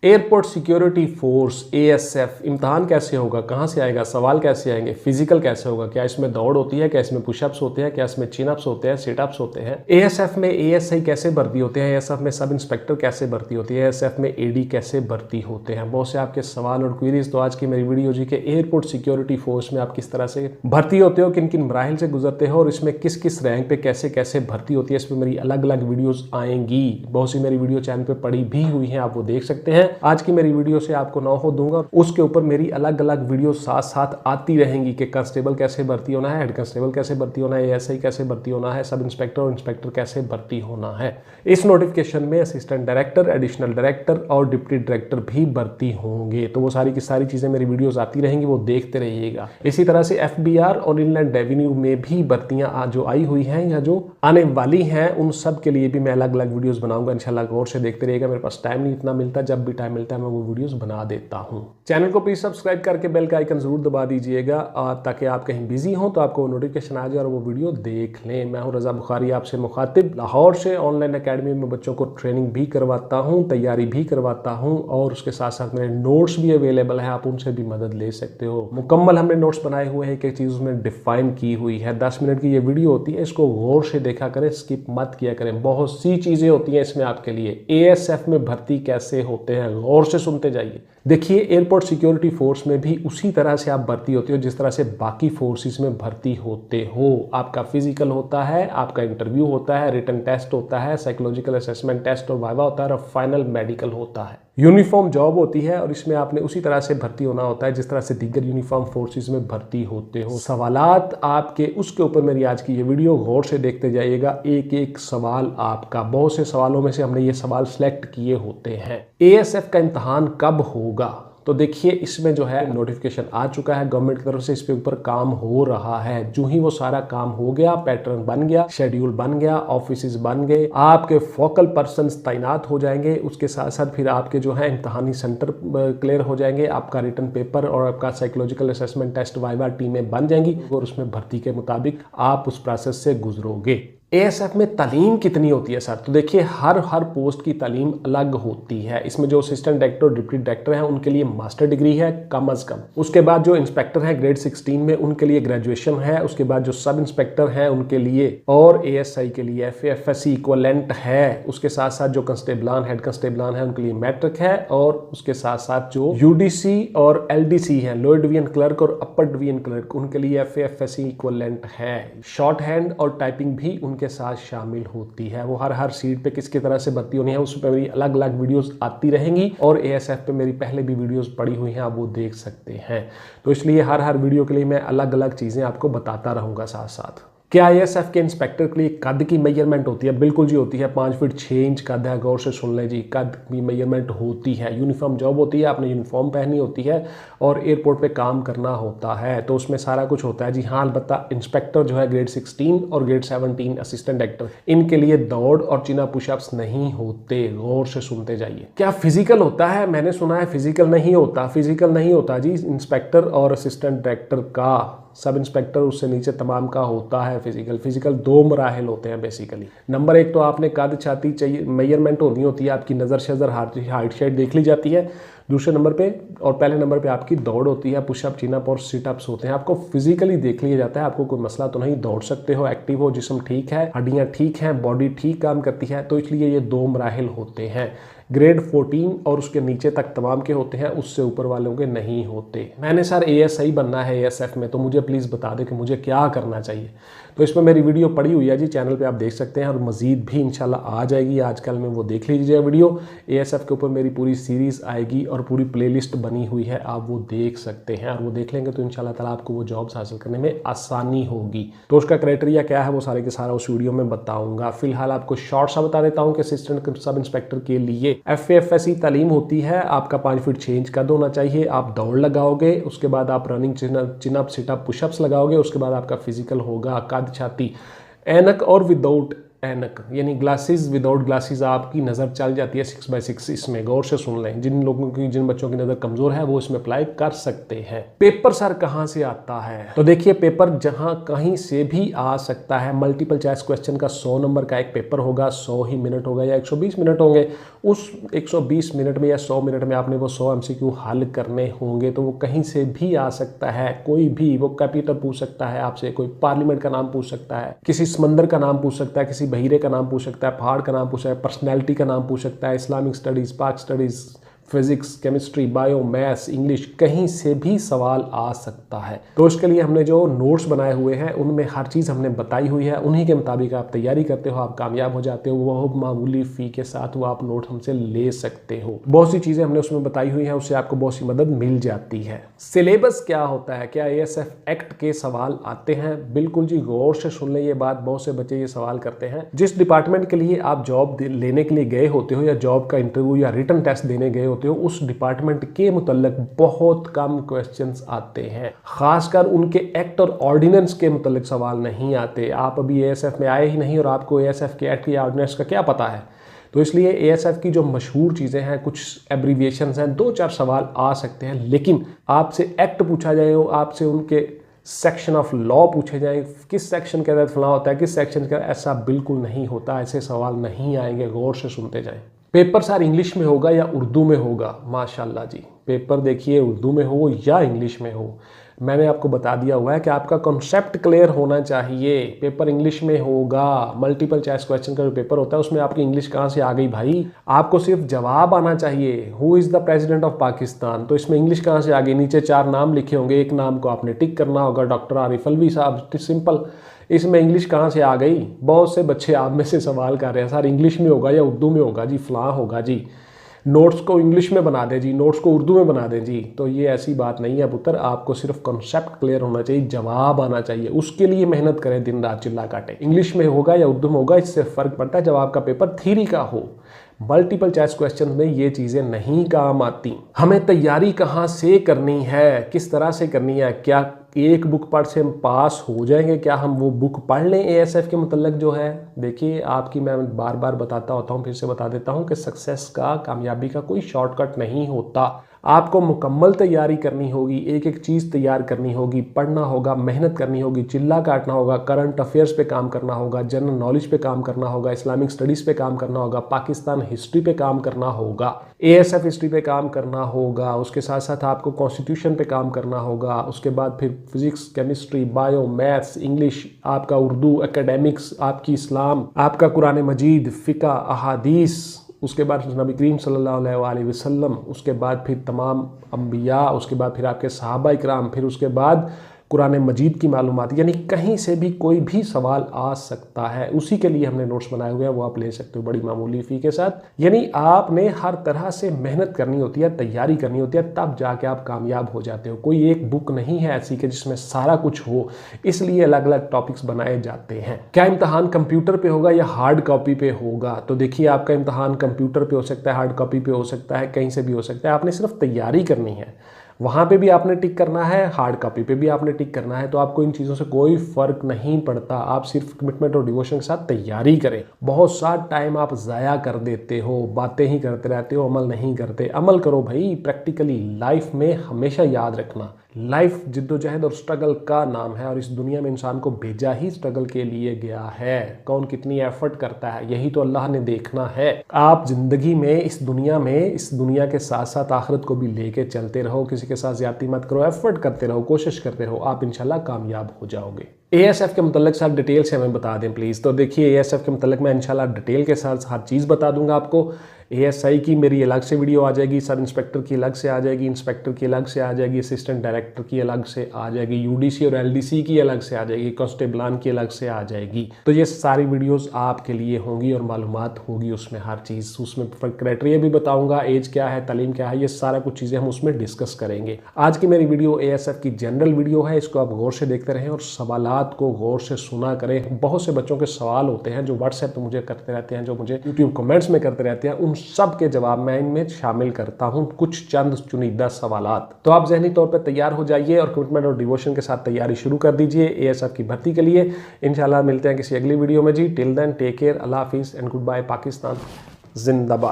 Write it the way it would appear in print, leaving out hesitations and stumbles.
Airport security force ASF इम्तहान कैसे होगा, कहाँ से आएगा, सवाल कैसे आएंगे, फिजिकल कैसे होगा, क्या इसमें दौड़ होती है, क्या इसमें पुशअप्स होते हैं, क्या इसमें चिनअप्स होते हैं, सिटअप्स होते हैं। एएसएफ में एएसआई कैसे भर्ती होते हैं, एएसएफ में सब इंस्पेक्टर कैसे भर्ती होती है, एएसएफ में एडी कैसे भर्ती होते हैं। बहुत से आपके सवाल और क्वेरीज। तो आज की मेरी वीडियो जी के एयरपोर्ट सिक्योरिटी फोर्स में आप किस तरह से भर्ती होते हो, किन किन मराहिल से गुजरते हो और इसमें किस किस रैंक पे कैसे कैसे भर्ती होती है, इस पर मेरी अलग अलग वीडियोस आएंगी। बहुत सी मेरी वीडियो चैनल पे पड़ी भी हुई है, आप वो देख सकते हैं। आज की मेरी वीडियो से आपको नौ दूंगा, उसके ऊपर मेरी अलग अलग वीडियो साथ साथ आती रहेंगी कि कांस्टेबल कैसे भर्ती होना है, हेड कांस्टेबल कैसे भर्ती होना है, एएसआई कैसे भर्ती होना है, सब इंस्पेक्टर और इंस्पेक्टर कैसे भर्ती होना है। इस नोटिफिकेशन में असिस्टेंट डायरेक्टर, एडिशनल डायरेक्टर और डिप्टी डायरेक्टर भी भर्ती होंगे। तो वो सारी की सारी चीजें मेरी वीडियोस आती रहेंगी, वो देखते रहिएगा। इसी तरह से एफबीआर और इनलैंड रेवेन्यू में भी भर्तियां जो आई हुई हैं या जो आने वाली हैं, उन सब के लिए भी मैं अलग अलग वीडियोस बनाऊंगा इंशाल्लाह। गौर से देखते रहिएगा। मेरे पास टाइम नहीं इतना मिलता, जब भी टाइम मिलता है मैं वो वीडियोस बना देता हूं। चैनल को प्लीज सब्सक्राइब करके बेल का आइकन जरूर दबा दीजिएगा ताकि आप कहीं बिजी हो तो आपको नोटिफिकेशन आ जाए और वो वीडियो देख लें। मैं हूं रजा बुखारी, आपसे मुखातिब, लाहौर से ऑनलाइन अकेडमी में बच्चों को ट्रेनिंग भी करवाता हूं, तैयारी भी करवाता हूं और उसके साथ साथ मेरे नोट्स भी अवेलेबल है, आप उनसे भी मदद ले सकते हो। मुकम्मल हमने नोट्स बनाए हुए हैं, एक चीज उसमें डिफाइन की हुई है। 10 मिनट की ये वीडियो होती है, इसको गौर से देखा करें, स्किप मत किया करें। बहुत सी चीजें होती हैं इसमें आपके लिए। एएसएफ में भर्ती कैसे होते हैं, गौर से सुनते जाइए। देखिए, एयरपोर्ट सिक्योरिटी फोर्स में भी उसी तरह से आप भर्ती होते हो जिस तरह से बाकी फोर्सेस में भर्ती होते हो। आपका फिजिकल होता है, आपका इंटरव्यू होता है, रिटन टेस्ट होता है, साइकोलॉजिकल असेसमेंट टेस्ट और वाइवा होता है और फाइनल मेडिकल होता है। यूनिफॉर्म जॉब होती है और इसमें आपने उसी तरह से भर्ती होना होता है जिस तरह से दीगर यूनिफॉर्म फोर्सेस में भर्ती होते हो। सवालात आपके उसके ऊपर मेरी आज की ये वीडियो गौर से देखते जाइएगा। एक एक सवाल आपका, बहुत से सवालों में से हमने ये सवाल सिलेक्ट किए होते हैं। एएसएफ का इम्तहान कब होगा? तो देखिए, इसमें जो है नोटिफिकेशन आ चुका है गवर्नमेंट की तरफ से, इस पे ऊपर काम हो रहा है। जो ही वो सारा काम हो गया, पैटर्न बन गया, शेड्यूल बन गया, ऑफिस बन गए, आपके फोकल पर्सन्स तैनात हो जाएंगे, उसके साथ साथ फिर आपके जो है इम्तहानी सेंटर क्लियर हो जाएंगे, आपका रिटन पेपर और आपका साइकोलॉजिकल असेसमेंट टेस्ट वाइवा टीमें बन जाएंगी और उसमें भर्ती के मुताबिक आप उस प्रोसेस से गुजरोगे। एएसएफ में तालीम कितनी होती है सर? तो देखिए, हर पोस्ट की तालीम अलग होती है। इसमें जो असिस्टेंट डायरेक्टर और डिप्टी डायरेक्टर हैं उनके लिए मास्टर डिग्री है कम अज कम। उसके बाद जो इंस्पेक्टर हैं ग्रेड 16 में, उनके लिए ग्रेजुएशन है। उसके बाद जो सब इंस्पेक्टर हैं उनके लिए और एएसआई के लिए एफएफएससी इक्विवेलेंट है। उसके साथ साथ जो कंस्टेबलान, हेड कंस्टेबलान है, उनके लिए मैट्रिक है। और उसके साथ साथ जो यूडीसी और एलडीसी है, लोअर डिवीजन क्लर्क और अपर डिवीजन क्लर्क, उनके लिए एफएफएससी इक्विवेलेंट है। शॉर्ट हैंड और टाइपिंग भी उनके साथ शामिल होती है। वो हर सीट पे किसकी तरह से भर्ती होनी है उस पर मेरी अलग अलग वीडियोस आती रहेंगी और एएसएफ पे मेरी पहले भी वीडियोस पड़ी हुई हैं, आप वो देख सकते हैं। तो इसलिए हर वीडियो के लिए मैं अलग अलग चीजें आपको बताता रहूंगा साथ साथ। क्या एएसएफ के इंस्पेक्टर के लिए कद की मेजरमेंट होती है? बिल्कुल जी होती है। 5 फीट 6 इंच कद है। गौर से सुन लें जी, कद की मेजरमेंट होती है। यूनिफॉर्म जॉब होती है, आपने यूनिफॉर्म पहनी होती है और एयरपोर्ट पे काम करना होता है, तो उसमें सारा कुछ होता है जी। हाँ, अलबत्ता इंस्पेक्टर जो है ग्रेड 16 और ग्रेड 17 असिस्टेंट डायरेक्टर, इनके लिए दौड़ और चिना पुशअप्स नहीं होते। गौर से सुनते जाइए। क्या फिजिकल होता है? मैंने सुना है फिजिकल नहीं होता। फिजिकल नहीं होता जी। इंस्पेक्टर और असिस्टेंट डायरेक्टर का, सब इंस्पेक्टर उससे नीचे तमाम का होता है फिजिकल 2 मराहिल होते हैं बेसिकली। नंबर 1 तो आपने कद छाती चाहिए, मेजरमेंट होनी होती है, आपकी नज़र शज़र हाइट शेट देख ली जाती है। दूसरे नंबर पे और पहले नंबर पे आपकी दौड़ होती है, पुशअप, चिनअप और सिटअप्स होते हैं। आपको फिजिकली देख लिया जाता है, आपको कोई मसला तो नहीं, दौड़ सकते हो, एक्टिव हो, जिस्म ठीक है, हड्डियाँ ठीक हैं, बॉडी ठीक काम करती है। तो इसलिए ये 2 मराहिल होते हैं। ग्रेड 14 और उसके नीचे तक तमाम के होते हैं, उससे ऊपर वालों के नहीं होते। मैंने सर एएसआई बनना है एएसएफ में, तो मुझे प्लीज़ बता दें कि मुझे क्या करना चाहिए। तो इसमें मेरी वीडियो पड़ी हुई है जी, चैनल पे आप देख सकते हैं और मज़ीद भी इंशाल्लाह आ जाएगी आजकल में, वो देख लीजिए वीडियो। एएसएफ के ऊपर मेरी पूरी सीरीज़ आएगी और पूरी प्लेलिस्ट बनी हुई है, आप वो देख सकते हैं और वो देख लेंगे तो इंशाल्लाह ताला आपको वो जॉब्स हासिल करने में आसानी होगी। तो उसका क्राइटेरिया क्या है वो सारे के सारा उस वीडियो में बताऊँगा। फिलहाल आपको शॉर्ट सा बता देता हूँ कि असिस्टेंट सब इंस्पेक्टर के लिए एफएफएससी तालीम होती है। आपका 5 फीट 6 इंच कद होना चाहिए। आप दौड़ लगाओगे, उसके बाद आप रनिंग, चिनअप, सिटअप, पुशअप्स लगाओगे। उसके बाद आपका फिजिकल होगा, कद छाती, ऐनक और विदाउट ऐनक यानी ग्लासेस, विदाउट ग्लासेस आपकी नज़र चल जाती है 6x6। इसमें गौर से सुन लें, जिन लोगों की, जिन बच्चों की नज़र कमज़ोर है वो इसमें अप्लाई कर सकते हैं। पेपर सर कहाँ से आता है? तो देखिए, पेपर जहाँ कहीं से भी आ सकता है। मल्टीपल चॉइस क्वेश्चन का 100 नंबर का एक पेपर होगा, 100 ही मिनट होगा या 120 मिनट होंगे। उस 120 मिनट में या 100 मिनट में आपने वो 100 MCQ हल करने होंगे, तो वो कहीं से भी आ सकता है, कोई भी, वो कैपिटल पूछ सकता है आपसे, कोई पार्लियामेंट का नाम पूछ सकता है, किसी समंदर का नाम पूछ सकता है, किसी बहीरे का नाम पूछ सकता है, पहाड़ का नाम पूछ सकता है, पर्सनैलिटी का नाम पूछ सकता है, इस्लामिक स्टडीज़, पाक studies, physics, chemistry, bio, maths, English, कहीं से भी सवाल आ सकता है। तो इसके लिए हमने जो नोट्स बनाए हुए हैं उनमें हर चीज़ हमने बताई हुई है, उन्हीं के मुताबिक आप तैयारी करते हो, आप कामयाब हो जाते हो। वो मामूली फ़ी के साथ वो आप नोट हमसे ले सकते हो। बहुत सी चीज़ें हमने उसमें बताई हुई हैं, उससे आपको बहुत सी मदद मिल जाती है। सिलेबस क्या होता है, क्या ASF एक्ट के सवाल आते हैं? बिल्कुल जी, गौर से सुन लें ये बात, बहुत से बच्चे ये सवाल करते हैं। जिस डिपार्टमेंट के लिए आप जॉब लेने के लिए गए होते हो या जॉब का इंटरव्यू या रिटन टेस्ट देने गए होते हो, उस डिपार्टमेंट के मुतल्लिक बहुत कम क्वेश्चंस आते हैं। खासकर उनके एक्ट और ऑर्डिनेंस के मुतल्लिक सवाल नहीं आते। आप अभी ASF में आए ही नहीं और आपको ASF के एक्ट या ऑर्डिनेंस का क्या पता है। तो इसलिए ASF की जो मशहूर चीज़ें हैं, कुछ एब्रीविएशंस हैं, 2-4 सवाल आ सकते हैं, लेकिन आपसे एक्ट पूछा जाए, आपसे उनके सेक्शन ऑफ लॉ पूछे जाए, किस सेक्शन के तहत फलां होता है, किस सेक्शन का, ऐसा बिल्कुल नहीं होता। ऐसे सवाल नहीं आएंगे, गौर से सुनते जाएं। पेपर सर इंग्लिश में होगा या उर्दू में होगा? माशाल्लाह जी, पेपर देखिए उर्दू में हो या इंग्लिश में हो, मैंने आपको बता दिया हुआ है कि आपका कॉन्सेप्ट क्लियर होना चाहिए। पेपर इंग्लिश में होगा। मल्टीपल चॉइस क्वेश्चन का जो पेपर होता है उसमें आपकी इंग्लिश कहाँ से आ गई भाई? आपको सिर्फ जवाब आना चाहिए, who is the president of Pakistan, तो इसमें इंग्लिश कहाँ से आ गई? नीचे 4 नाम लिखे होंगे, एक नाम को आपने टिक करना होगा, डॉक्टर आरिफ अलवी साहब, सिंपल। इसमें इंग्लिश कहाँ से आ गई? बहुत से बच्चे आप में से सवाल कर रहे हैं, सर इंग्लिश में होगा या उर्दू में होगा जी, फलां होगा जी, नोट्स को इंग्लिश में बना दें जी, नोट्स को उर्दू में बना दें जी। तो ये ऐसी बात नहीं है पुत्र, आपको सिर्फ कॉन्सेप्ट क्लियर होना चाहिए, जवाब आना चाहिए, उसके लिए मेहनत करें, दिन रात चिल्ला काटें। इंग्लिश में होगा या उर्दू में होगा, इससे फ़र्क पड़ता है जब आपका पेपर थ्योरी का हो। मल्टीपल चॉइस क्वेश्चन में ये चीज़ें नहीं काम आती। हमें तैयारी कहाँ से करनी है, किस तरह से करनी है? क्या एक बुक पढ़ से हम पास हो जाएंगे? क्या हम वो बुक पढ़ लें ASF के मुतल्लिक जो है? देखिए, आपकी मैं बार बार बताता होता हूँ, फिर से बता देता हूँ कि सक्सेस का, कामयाबी का कोई शॉर्टकट नहीं होता। आपको मुकम्मल तैयारी करनी होगी, एक एक चीज़ तैयार करनी होगी, पढ़ना होगा, मेहनत करनी होगी, चिल्ला काटना होगा, करंट अफेयर्स पे काम करना होगा, जनरल नॉलेज पे काम करना होगा, इस्लामिक स्टडीज़ पे काम करना होगा, पाकिस्तान हिस्ट्री पे काम करना होगा, ASF हिस्ट्री पे काम करना होगा, उसके साथ साथ आपको कॉन्स्टिट्यूशन पे काम करना होगा, उसके बाद फिर physics, chemistry, bio, maths, English, आपका उर्दू, एकेडमिक्स, आपकी इस्लाम, आपका कुरान मजीद, फ़िक़्ह, अहादीस, उसके बाद नबी करीम सल्लल्लाहु अलैहि वसल्लम, उसके बाद फिर तमाम अंबिया, उसके बाद फिर आपके सहाबा इकराम, फिर उसके बाद कुरान मजीद की मालूमात, यानी कहीं से भी कोई भी सवाल आ सकता है। उसी के लिए हमने नोट्स बनाए हुए हैं, वो आप ले सकते हो बड़ी मामूली फ़ी के साथ। यानी आपने हर तरह से मेहनत करनी होती है, तैयारी करनी होती है, तब जाके आप कामयाब हो जाते हो। कोई एक बुक नहीं है ऐसी कि जिसमें सारा कुछ हो, इसलिए अलग अलग टॉपिक्स बनाए जाते हैं। क्या इम्तहान कंप्यूटर पे होगा या हार्ड कॉपी पे होगा? तो देखिए, आपका इम्तहान कंप्यूटर पे हो सकता है, हार्ड कॉपी पे हो सकता है, कहीं से भी हो सकता है। आपने सिर्फ तैयारी करनी है, वहाँ पे भी आपने टिक करना है, हार्ड कॉपी पे भी आपने टिक करना है। तो आपको इन चीज़ों से कोई फ़र्क नहीं पड़ता। आप सिर्फ कमिटमेंट और डिवोशन के साथ तैयारी करें। बहुत सा टाइम आप ज़ाया कर देते हो, बातें ही करते रहते हो, अमल नहीं करते। अमल करो भाई, प्रैक्टिकली। लाइफ में हमेशा याद रखना, लाइफ जिद्दोजहद और स्ट्रगल का नाम है, और इस दुनिया में इंसान को भेजा ही स्ट्रगल के लिए गया है। कौन कितनी एफर्ट करता है, यही तो अल्लाह ने देखना है। आप ज़िंदगी में, इस दुनिया के साथ साथ आखिरत को भी लेके चलते रहो। किसी के साथ ज़्यादती मत करो, एफर्ट करते रहो, कोशिश करते रहो, आप इंशाल्लाह कामयाब हो जाओगे। ASF के मुतल्लिक सर डिटेल से हमें बता दें प्लीज़। तो देखिए, ASF के मुतल्लिक मैं इंशाल्लाह डिटेल के साथ हर चीज़ बता दूंगा आपको। ASI की मेरी अलग से वीडियो आ जाएगी, सब इंस्पेक्टर की अलग से आ जाएगी, इंस्पेक्टर की अलग से आ जाएगी, असिस्टेंट डायरेक्टर की अलग से आ जाएगी, UDC और LDC की अलग से आ जाएगी, कांस्टेबलान की अलग से आ जाएगी। तो ये सारी वीडियोस आपके लिए होंगी और मालूमात होगी उसमें हर चीज़। उसमें क्राइटेरिया भी बताऊंगा, एज क्या है, तालीम क्या है, ये सारा कुछ चीज़ें हम उसमें डिस्कस करेंगे। आज की मेरी वीडियो ASF की जनरल वीडियो है, इसको आप गौर से देखते रहें और सवालात को गौर से सुना करें। बहुत से बच्चों के सवाल होते हैं जो व्हाट्सएप पर मुझे करते रहते हैं, जो मुझे यूट्यूब कमेंट्स में करते रहते हैं, उन सब के जवाब मैं इनमें शामिल करता हूं, कुछ चंद चुनिंदा सवालात। तो आप ज़हनी तौर पर तैयार हो जाइए और कमिटमेंट और डिवोशन के साथ तैयारी शुरू कर दीजिए ASF की भर्ती के लिए। इंशाल्लाह मिलते हैं किसी अगली वीडियो में जी। टिल देन टेक केयर, अल्लाह हाफिज़ एंड गुड बाय। पाकिस्तान जिंदाबाद।